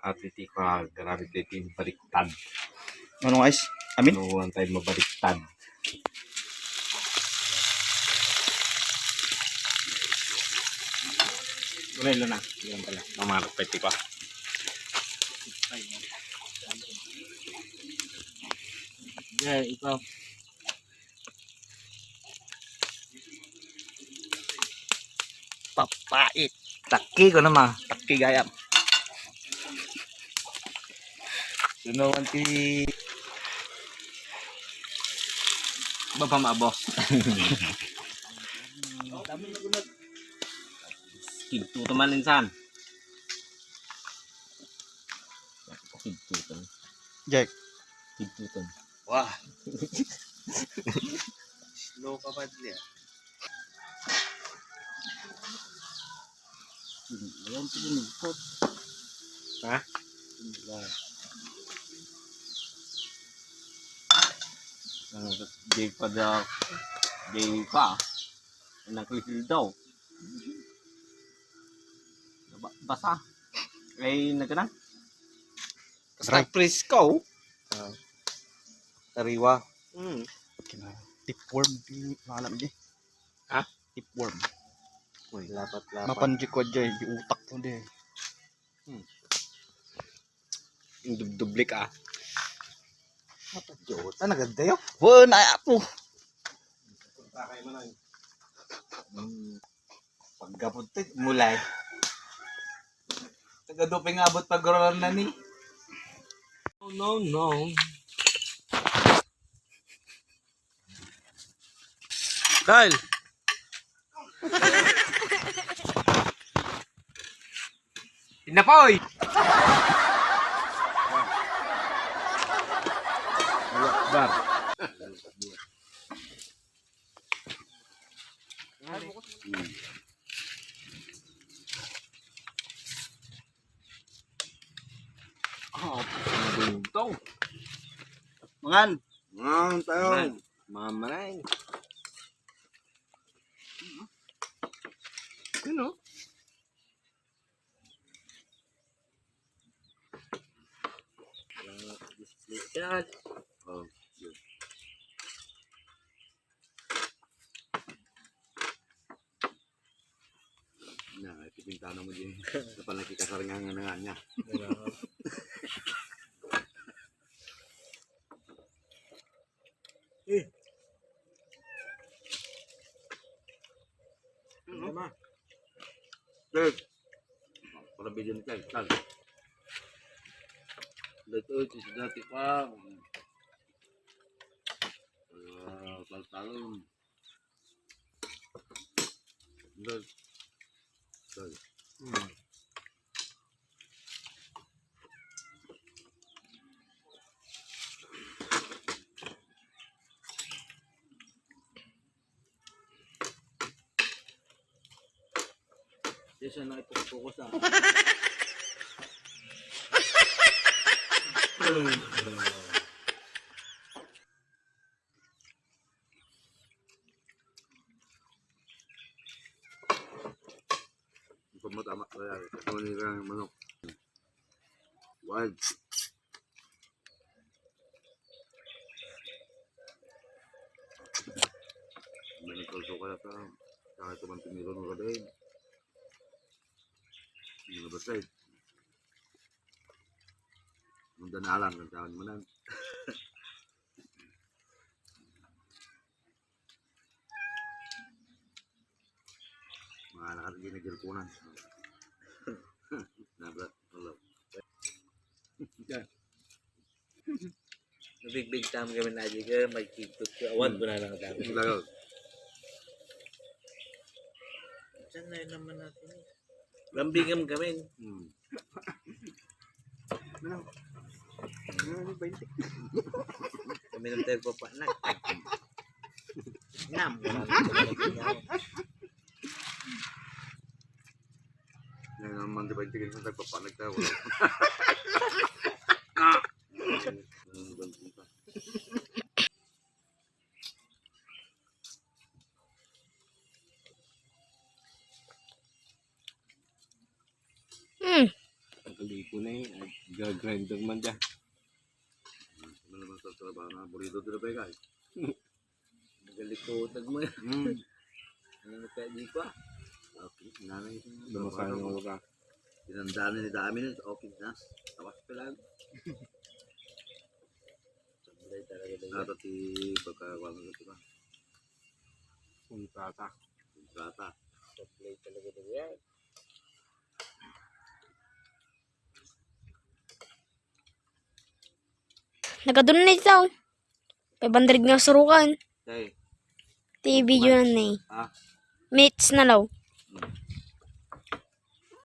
At iti ka, grabe iti baliktad. Ano guys? Amin? Ano tayo mabaliktad. Wala ilo na. Yan pala. Mamarap pa iti ko. Yeah, ikaw. Papait. Taki ko naman. Taki gayam. Sunawan ti Baba maabos. Kinto teman insan. Kinto teman. Jack. Kinto teman. Wah. Slow ka ba dia? Ayan ito ginigpot. Ha? Jay pa daw. Jay pa. Naklikil daw. Basa. Ay, nagana? Surprise ko. Sariwa. Tipworm. Malam di. Ha? Tipworm. Uy, lapat-lapat. Mapanji ko dyan. Di utak ko di. Yung dublik ah. Jota, naganda yun. Wah, naya po. Takay mo na yun. Pagkaputik mulay. Tagaduping abot pag-roran na ni. Oh, no, no. Kyle! Inapoy! Bar. Oh, bintong. Mangan. Tayo. Mamanay. Sino? Yan. Oh, yun. Na, ipipintana mo din. Sa panakikasarangan nga niya. Ano? Dad. Para bigyan ka, tag. Dito, ito dati pa. Taltalon. Dad. Dad. Di siya na ipokus ah. Pamatamak kaya ito nila yung manok. Wild. Manipulso kaya ito. Kaya ito man tumiro ka din. Hindi na basay. Mundan na alam kung saan manan. Mga nakaragin na girkunan. Nabrat. Hello. Big time kami na aja ke, magkikot ke. Awan ko na lang dami. Lagaw. Diyan na yun naman natin. Lambingam kami. Kami ng tayo papanak. Nam. Yan naman di ba yung tigil sa tagpapalag tayo. eh. Gagrinder man dyan. Ano naman sa trabaho na burrito dito ba guys? Magalit ko utag mo yan. Ano na kaya di ko ah. Okay, nanay ito. Lumasayan ng lugar. Tinandaan ni dami nun. Okay na. Tawas pa lang. Sablay talaga din. Natati pagkakawa mo ito ba? Puntrata. Kontrata. Sablay talaga din yan. Nakadunay daw. 500 nga surukan. Okay. Ti video na eh. Ah. Mates na law.